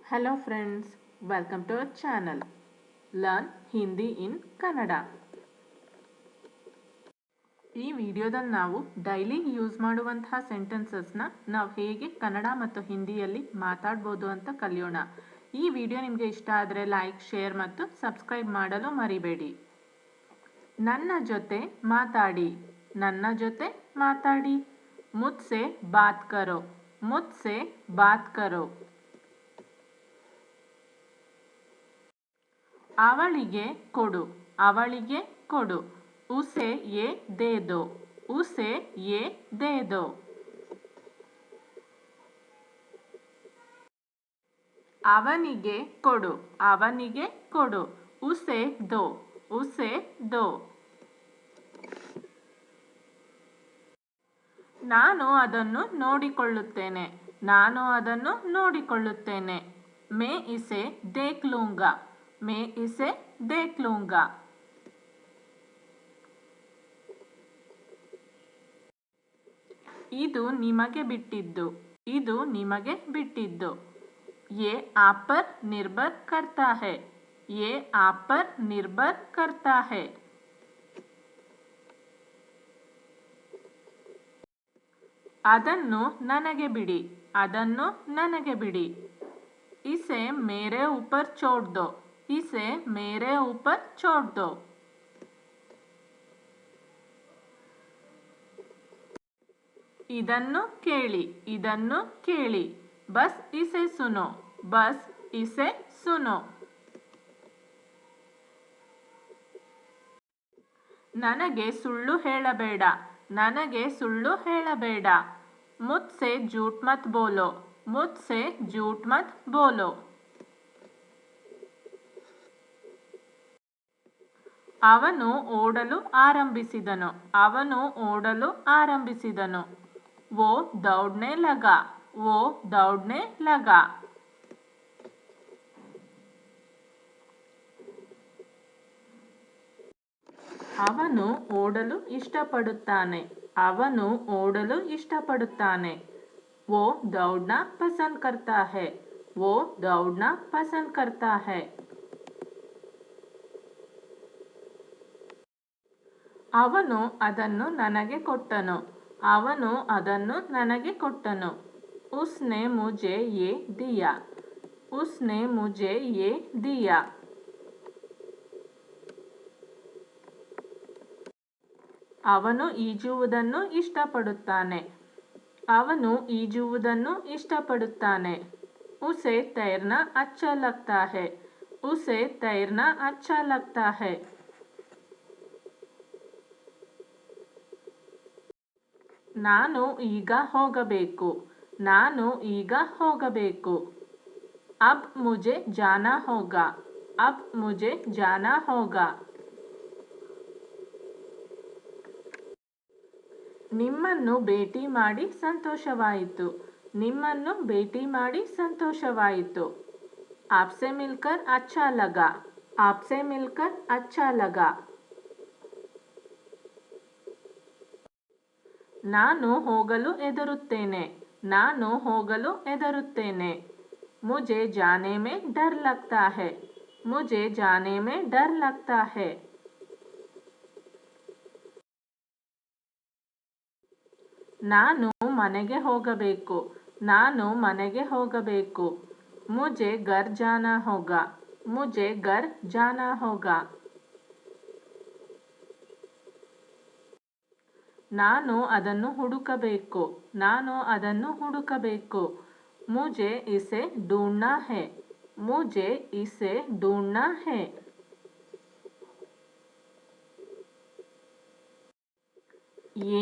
Hello friends, welcome to our channel. Learn Hindi in Kannada. ಈ ವಿಡಿಯೋದಲ್ಲಿ ನಾವು daily use ಮಾಡುವಂತಹ ಸೆಂಟೆನ್ಸಸ್ನ ನಾವು ಹೇಗೆ ಕನ್ನಡ ಮತ್ತು ಹಿಂದಿಯಲ್ಲಿ ಮಾತಾಡ್ಬೋದು ಅಂತ ಕಲಿಯೋಣ. ಈ ವಿಡಿಯೋ ನಿಮಗೆ ಇಷ್ಟ ಆದರೆ ಲೈಕ್, ಶೇರ್ ಮತ್ತು ಸಬ್ಸ್ಕ್ರೈಬ್ ಮಾಡಲು ಮರಿಬೇಡಿ. ನನ್ನ ಜೊತೆ ಮಾತಾಡಿ. ನನ್ನ ಜೊತೆ ಮಾತಾಡಿ. ಮುಜ್ಸೆ ಬಾತ್ ಕರೋ. ಮುಜ್ಸೆ ಬಾತ್ ಕರೋ. ಅವಳಿಗೆ ಕೊಡು. ಅವಳಿಗೆ ಕೊಡು. ಉಸೆ ಯೇ ದೇ ದೋ. ಉಸೆ ಯೇ ದೇ ದೋ. ಅವನಿಗೆ ಕೊಡು. ಅವನಿಗೆ ಕೊಡು. ಉಸೆ ದೋ. ಉಸೆ ದೋ. ನಾನು ಅದನ್ನು ನೋಡಿಕೊಳ್ಳುತ್ತೇನೆ. ನಾನು ಅದನ್ನು ನೋಡಿಕೊಳ್ಳುತ್ತೇನೆ. ಮೇ ಇಸೆ ದೇಖ್ ಲೂಂಗಾ. ಮೇ ಇಸೆ ದೇಖ್ ಲೂಂಗಾ. ಇದು ನಿಮಗೆ ಬಿಟ್ಟಿದ್ದು. ಇದು ನಿಮಗೆ ಬಿಟ್ಟಿದ್ದು. ಯೇ ಆಪ್ ಪರ್ ನಿರ್ಭರ್ ಕರ್ತಾ ಹೈ. ಯೇ ಆಪ್ ಪರ್ ನಿರ್ಭರ್ ಕರ್ತಾ ಹೈ. ಅದನ್ನು ನನಗೆ ಬಿಡಿ. ಅದನ್ನು ನನಗೆ ಬಿಡಿ. ಇಸೆ ಮೇರೆ ಊಪರ್ ಛೋಡ್ ದೋ. ಇಸೆ ಮೇರೆ ಊಪರ್ ಛೋಡ್ ದೋ. ಇದನ್ನು ಕೇಳಿ. ಇದನ್ನು ಕೇಳಿ. ಬಸ್ ಇಸೆ ಸುನೋ. ಬಸ್ ಇಸೆ ಸುನೋ. ನನಗೆ ಸುಳ್ಳು ಹೇಳಬೇಡ. ನನಗೆ ಸುಳ್ಳು ಹೇಳಬೇಡ. ಮುಜ್ಸೆ झूठ मत बोलो. मुझसे झूठ मत बोलो. ಅವನು ಓಡಲು ಆರಂಭಿಸಿದನು. ಅವನು ಓಡಲು ಆರಂಭಿಸಿದನು. वो दौड़ने लगा. वो दौड़ने लगा. ಅವನು ಓಡಲು ಇಷ್ಟಪಡುತ್ತಾನೆ. ಅವನು ಓಡಲು ಇಷ್ಟಪಡುತ್ತಾನೆ. वो दौड़ना पसंद करता है. वो दौड़ना पसंद करता है. ಅವನು ಅದನ್ನು ನನಗೆ ಕೊಟ್ಟನು. ಅವನು ಅದನ್ನು ನನಗೆ ಕೊಟ್ಟನು. ಉಸ್ನೆ ಮುझे ये दिया. ಉಸ್ನೆ ಮುझे ये दिया. ಅವನು ಈಜುವುದನ್ನು ಇಷ್ಟಪಡುತ್ತಾನೆ. ಅವನು ಈಜುವುದನ್ನು ಇಷ್ಟಪಡುತ್ತಾನೆ. ಉಸೆ ತೈರ್ನಾ ಅಚ್ಚಾ ಲಗ್ತಾ ಹೈ. ಉಸೆ ತೈರ್ನಾ ಅಚ್ಚಾ ಲಗ್ತಾ ಹೈ. ನಾನು ಈಗ ಹೋಗಬೇಕು. ನಾನು ಈಗ ಹೋಗಬೇಕು. ಅಬ್ ಮುझे ಜಾನಾ ಹೋಗಾ. ಅಬ್ ಮುझे ಜಾನಾ ಹೋಗಾ. ನಿಮ್ಮನ್ನು ಭೇಟಿ ಮಾಡಿ ಸಂತೋಷವಾಯಿತು. ನಿಮ್ಮನ್ನು ಭೇಟಿ ಮಾಡಿ ಸಂತೋಷವಾಯಿತು. ಆಪ್ಸೆ ಮಿಲ್ಕರ್ ಅಚ್ಚಾ ಲಗಾ. ಆಪ್ಸೆ ಮಿಲ್ಕರ್ ಅಚ್ಚಾ ಲಗಾ. ನಾನು ಹೋಗಲು ಹೆದರುತ್ತೇನೆ. ನಾನು ಹೋಗಲು ಹೆದರುತ್ತೇನೆ. मुझे जाने में डर लगता है. मुझे जाने में डर लगता है. ನಾನು ಮನೆಗೆ ಹೋಗಬೇಕು. ನಾನು ಮನೆಗೆ ಹೋಗಬೇಕು. मुझे घर जाना होगा. मुझे घर जाना होगा. ನಾನು ಅದನ್ನು ಹುಡುಕಬೇಕು. ನಾನು ಅದನ್ನು ಹುಡುಕಬೇಕು. मुझे इसे ढूंढना है. मुझे इसे ढूंढना है.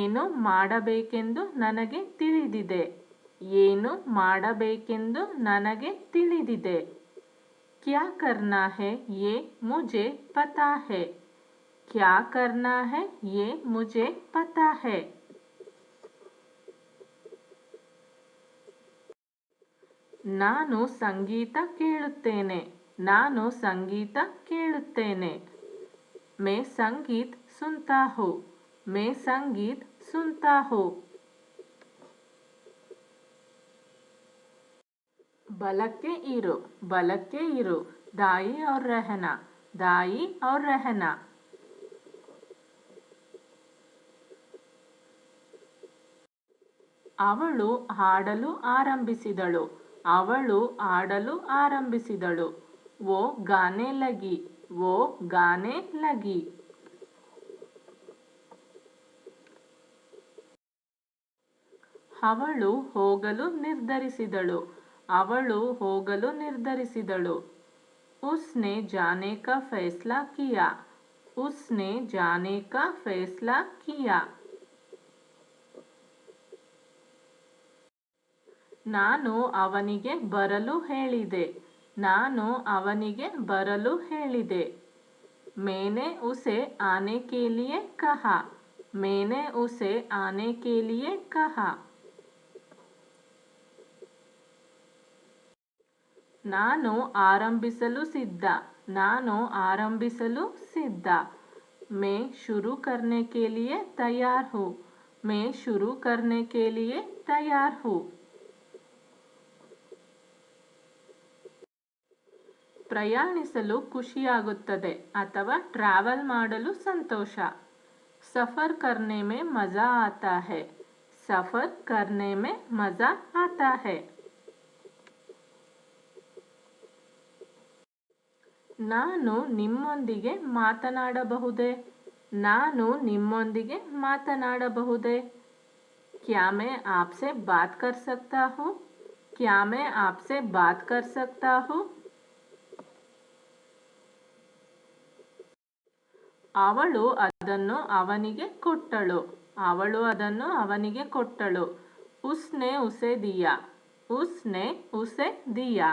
ಏನು ಮಾಡಬೇಕೆಂದು ನನಗೆ ತಿಳಿದಿದೆ. ಏನು ಮಾಡಬೇಕೆಂದು ನನಗೆ ತಿಳಿದಿದೆ. क्या करना है ये मुझे पता है. क्या करना है ये मुझे पता है. ನಾನು ಸಂಗೀತ ಕೇಳುತ್ತೇನೆ. ನಾನು ಸಂಗೀತ ಕೇಳುತ್ತೇನೆ. मैं संगीत सुनता हूँ. मैं संगीत सुनता हूँ. बलक्के इरो, बलक्के इरो, दाई और रहना, दाई और रहना। ಅವಳು ಹಾಡಲು ಆರಂಭಿಸಿದಳು, ಅವಳು ಆಡಲು ಆರಂಭಿಸಿದಳು। वो गाने लगी, वो गाने लगी। ಅವಳು ಹೋಗಲು ನಿರ್ಧರಿಸಿದಳು, ಅವಳು ಹೋಗಲು ನಿರ್ಧರಿಸಿದಳು। उसने जाने का फैसला किया, उसने जाने का फैसला किया। ನಾನು ಅವನಿಗೆ ಬರಲು ಹೇಳಿದೆ, ನಾನು ಅವನಿಗೆ ಬರಲು ಹೇಳಿದೆ। मैंने उसे आने के लिए कहा, मैंने उसे आने के लिए कहा। ನಾನು ಆರಂಭಿಸಲು ಸಿದ್ಧ, ನಾನು ಆರಂಭಿಸಲು ಸಿದ್ಧ। मैं शुरू करने के लिए तैयार हूँ, मैं शुरू करने के लिए तैयार हूँ। ಪ್ರಯಾಣಿಸಲು ಖುಷಿಯಾಗುತ್ತದೆ ಅಥವಾ ಟ್ರಾವೆಲ್ ಮಾಡಲು ಸಂತೋಷ। ಸಫರ್ करने में मज़ा आता है, सफ़र करने में मज़ा आता है। ನಾನು ನಿಮ್ಮೊಂದಿಗೆ ಮಾತನಾಡಬಹುದೇ, ನಾನು ನಿಮ್ಮೊಂದಿಗೆ ಮಾತನಾಡಬಹುದೇ। क्या मैं आपसे बात कर सकता हूँ, क्या मैं आपसे बात कर सकता हूँ। ಅವಳು ಅದನ್ನು ಅವನಿಗೆ ಕೊಟ್ಟಳು, ಅವಳು ಅದನ್ನು ಅವನಿಗೆ ಕೊಟ್ಟಳು। उसने उसे दिया, उसने उसे दिया।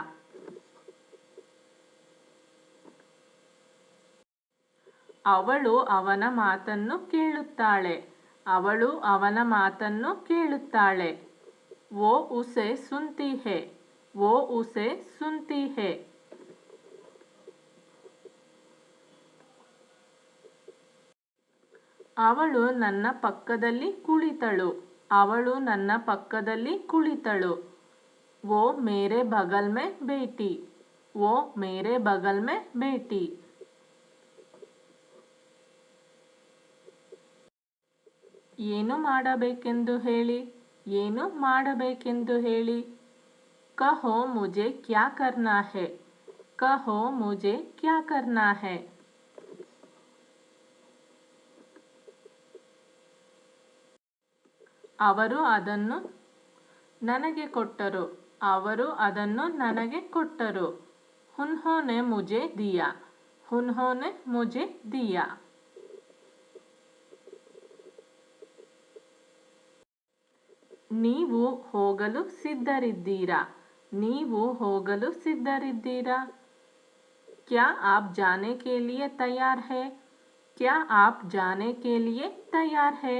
ಅವಳು ಅವನ ಮಾತನ್ನು ಕೇಳುತ್ತಾಳೆ, ಅವಳು ಅವನ ಮಾತನ್ನು ಕೇಳುತ್ತಾಳೆ। वो उसे सुनती है, वो उसे सुनती है। ಅವಳು ನನ್ನ ಪಕ್ಕದಲ್ಲಿ ಕುಳಿತಳು, ಅವಳು ನನ್ನ ಪಕ್ಕದಲ್ಲಿ ಕುಳಿತಳು। वो मेरे बगल में बैठी, वो मेरे बगल में बैठी। ಏನು ಮಾಡಬೇಕೆಂದು ಹೇಳಿ, ಏನು ಮಾಡಬೇಕೆಂದು ಹೇಳಿ। कहो मुझे क्या करना है, कहो मुझे क्या करना है। ಅವರು ಅದನ್ನು ನನಗೆ ಕೊಟ್ಟರು, ಅವರು ಅದನ್ನು ನನಗೆ ಕೊಟ್ಟರು। उन्होंने मुझे दिया, उन्होंने मुझे दिया। ನೀವು ಹೋಗಲು ಸಿದ್ಧರಿದ್ದೀರಾ, ನೀವು ಹೋಗಲು ಸಿದ್ಧರಿದ್ದೀರಾ। क्या आप जाने के लिए तैयार है, क्या आप जाने के लिए तैयार है।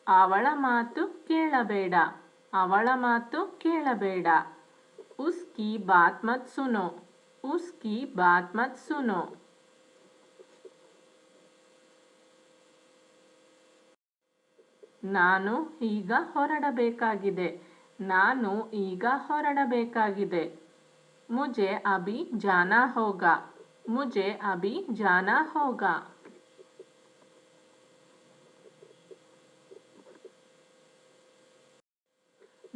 ಅವಳ ಮಾತು ಕೇಳಬೇಡ, ಅವಳ ಮಾತು ಕೇಳಬೇಡ। उसकी बात मत सुनो, उसकी बात मत सुनो। ನಾನು ಈಗ ಹೊರಡಬೇಕಾಗಿದೆ, ನಾನು ಈಗ ಹೊರಡಬೇಕಾಗಿದೆ। मुझे अभी जाना होगा, मुझे अभी जाना होगा।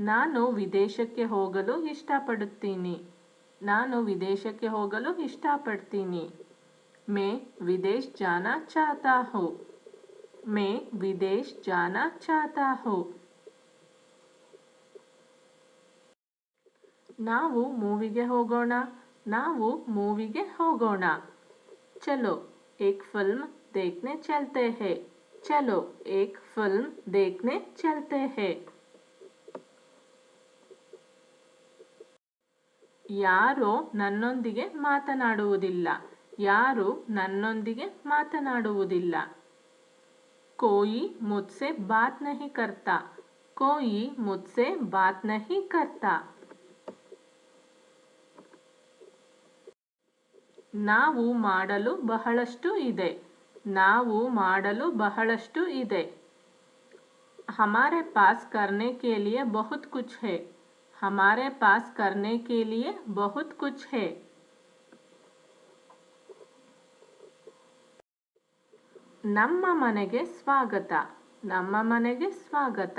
ನಾನು ವಿದೇಶಕ್ಕೆ ಹೋಗಲು ಇಷ್ಟಪಡುತ್ತೀನಿ, ನಾನು ವಿದೇಶಕ್ಕೆ ಹೋಗಲು ಇಷ್ಟಪಡ್ತೀನಿ। मैं विदेश जाना चाहता हूँ, मैं विदेश जाना चाहता हूँ। ನಾವು ಮೂವಿಗೆ ಹೋಗೋಣ, ನಾವು ಮೂವಿಗೆ ಹೋಗೋಣ। चलो एक फिल्म देखने चलते हैं, चलो एक फिल्म देखने चलते हैं। ಯಾರೋ ನನ್ನೊಂದಿಗೆ ಮಾತನಾಡುವುದಿಲ್ಲ, ಯಾರು ನನ್ನೊಂದಿಗೆ ಮಾತನಾಡುವುದಿಲ್ಲ। कोई मुझसे बात नहीं करता, कोई मुझसे बात नहीं करता। ನಾವು ಮಾಡಲು ಬಹಳಷ್ಟು ಇದೆ, ನಾವು ಮಾಡಲು ಬಹಳಷ್ಟು ಇದೆ। हमारे पास करने के लिए बहुत कुछ है. हमारे पास करने के लिए बहुत कुछ है. ನಮ್ಮ ಮನೆಗೆ ಸ್ವಾಗತ. ನಮ್ಮ ಮನೆಗೆ ಸ್ವಾಗತ.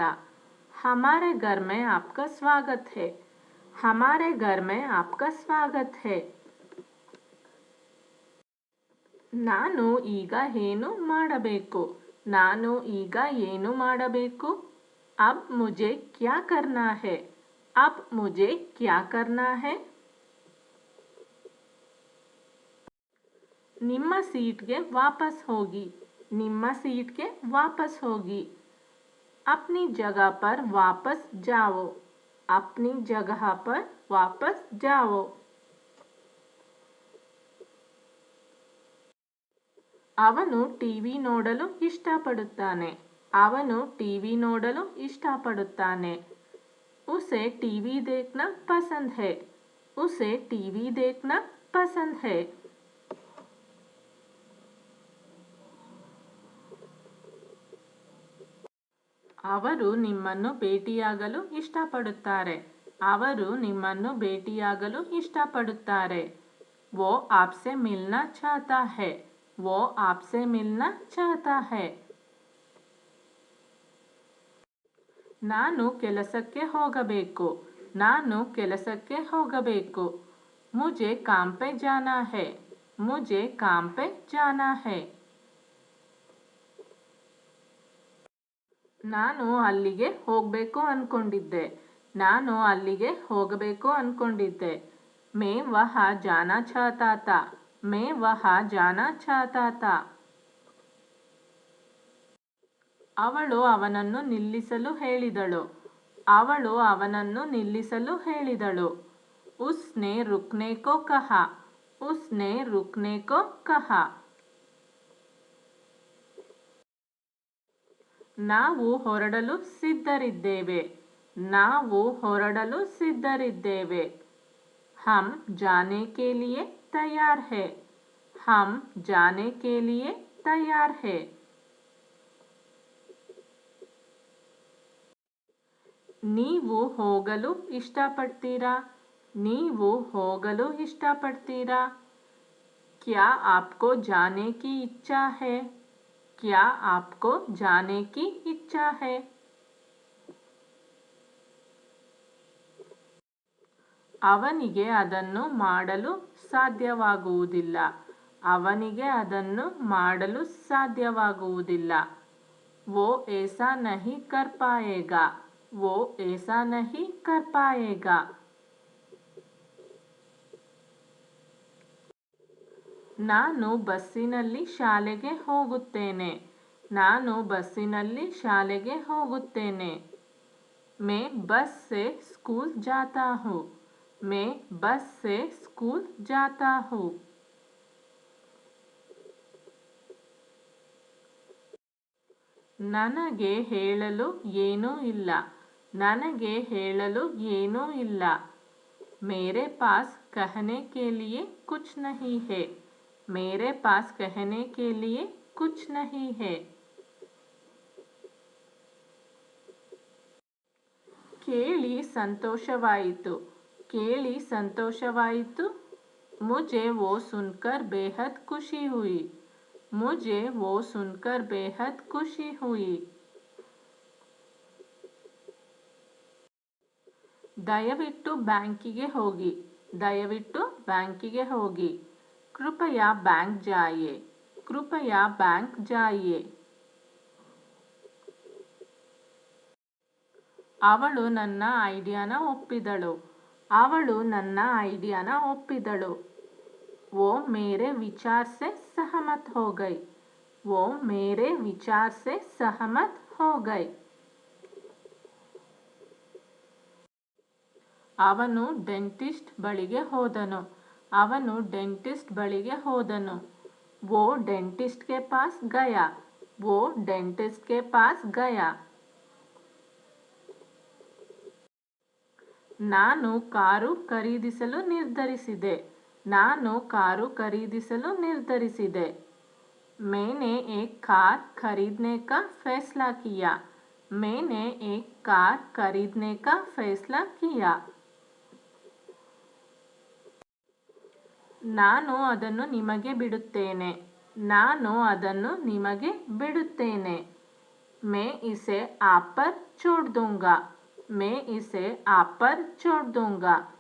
हमारे घर में आपका स्वागत है. हमारे घर में आपका स्वागत है. ನಾನು ಈಗ ಏನು ಮಾಡಬೇಕು. ನಾನು ಈಗ ಏನು ಮಾಡಬೇಕು. अब मुझे क्या करना है. अब मुझे क्या करना है. ನಿಮ್ಮ ಸೀಟ್ಗೆ ವಾಪಸ್ ಹೋಗಿ. ನಿಮ್ಮ सीट के वापस होगी. अपनी जगह पर वापस जाओ. अपनी जगह पर वापस जाओ. ಅವನು ಟಿವಿ ನೋಡಲು ಇಷ್ಟಪಡುತ್ತಾನೆ. ಅವನು ಟಿವಿ ನೋಡಲು ಇಷ್ಟಪಡುತ್ತಾನೆ. उसे टीवी देखना पसंद है. उसे टीवी देखना पसंद है. ಅವರು ನಿಮ್ಮನ್ನು ಭೇಟಿಯಾಗಲು ಇಷ್ಟಪಡುತ್ತಾರೆ. ಅವರು ನಿಮ್ಮನ್ನು ಭೇಟಿಯಾಗಲು ಇಷ್ಟಪಡುತ್ತಾರೆ. वो आपसे मिलना चाहता है. वो आपसे मिलना चाहता है. ನಾನು ಕೆಲಸಕ್ಕೆ ಹೋಗಬೇಕು. ನಾನು ಕೆಲಸಕ್ಕೆ ಹೋಗಬೇಕು. मुझे काम पे जाना है. मुझे काम पे जाना है. ನಾನು ಅಲ್ಲಿಗೆ ಹೋಗಬೇಕು ಅನ್ಕೊಂಡಿದ್ದೆ. ನಾನು ಅಲ್ಲಿಗೆ ಹೋಗಬೇಕು ಅನ್ಕೊಂಡಿದ್ದೆ. मैं वहाँ जाना चाहता था. मैं वहाँ जाना चाहता था. ಅವಳು ಅವನನ್ನು ನಿಲ್ಲಿಸಲು ಹೇಳಿದಳು. ಅವಳು ಅವನನ್ನು ನಿಲ್ಲಿಸಲು ಹೇಳಿದಳು. उसने रुकने को कहा. उसने रुकने को कहा. ನಾವು ಹೊರಡಲು ಸಿದ್ಧರಿದ್ದೇವೆ. ನಾವು ಹೊರಡಲು ಸಿದ್ಧರಿದ್ದೇವೆ. हम जाने के लिए तैयार है. हम जाने के लिए तैयार है. ನೀವು ಹೋಗಲು ಇಷ್ಟಪಡ್ತೀರಾ. ನೀವು ಹೋಗಲು ಇಷ್ಟಪಡ್ತೀರಾ. क्या आपको जाने की इच्छा है. क्या आपको जाने की इच्छा है. ಅವನಿಗೆ ಅದನ್ನು ಮಾಡಲು ಸಾಧ್ಯವಾಗುವುದಿಲ್ಲ. ಅವನಿಗೆ ಅದನ್ನು ಮಾಡಲು ಸಾಧ್ಯವಾಗುವುದಿಲ್ಲ. वो ऐसा नहीं कर पाएगा. वो ऐसा नहीं कर पाएगा. ನಾನು ಬಸ್ಸಿನಲ್ಲಿ ಶಾಲೆಗೆ ಹೋಗುತ್ತೇನೆ. ನಾನು ಬಸ್ಸಿನಲ್ಲಿ ಶಾಲೆಗೆ ಹೋಗುತ್ತೇನೆ. मैं बस से स्कूल जाता हूँ. मैं बस से स्कूल जाता हूँ. ನನಗೆ ಹೇಳಲು ಏನೂ ಇಲ್ಲ. ನನಗೆ ಹೇಳಲು ಏನೂ ಇಲ್ಲ. मेरे पास कहने के लिए कुछ नहीं है. मेरे पास कहने के लिए कुछ नहीं है. ಕೇಳಿ ಸಂತೋಷವಾಯಿತು. ಕೇಳಿ ಸಂತೋಷವಾಯಿತು. मुझे वो सुनकर बेहद खुशी हुई. मुझे वो सुनकर बेहद खुशी हुई. ದಯವಿಟ್ಟು ಬ್ಯಾಂಕಿಗೆ ಹೋಗಿ. ದಯವಿಟ್ಟು ಬ್ಯಾಂಕಿಗೆ ಹೋಗಿ. कृपया बैंक जाइए. कृपया बैंक जाइए. ಅವಳು ನನ್ನ ಐಡಿಯಾನ ಒಪ್ಪಿದಳು. ಅವಳು ನನ್ನ ಐಡಿಯಾನ ಒಪ್ಪಿದಳು. वो मेरे विचार से सहमत हो गई. वो मेरे विचार से सहमत हो गई. ಅವನು ಡೆಂಟಿಸ್ಟ್ ಬಳಿಗೆ ಹೋದನು. ಅವನು ಡೆಂಟಿಸ್ಟ್ ಬಳಿಗೆ ಹೋದನು. वो डेंटिस्ट के पास गया. वो डेंटिस्ट के पास गया. ನಾನು ಕಾರು ಖರೀದಿಸಲು ನಿರ್ಧರಿಸಿದೆ. ನಾನು ಕಾರು ಖರೀದಿಸಲು ನಿರ್ಧರಿಸಿದೆ. मैंने एक कार खरीदने का फैसला किया. मैंने एक कार खरीदने का फैसला किया. ನಾನು ಅದನ್ನು ನಿಮಗೆ ಬಿಡುತ್ತೇನೆ. ನಾನು ಅದನ್ನು ನಿಮಗೆ ಬಿಡುತ್ತೇನೆ. मैं इसे आप पर छोड़ दूंगा. मैं इसे आप पर छोड़ दूंगा.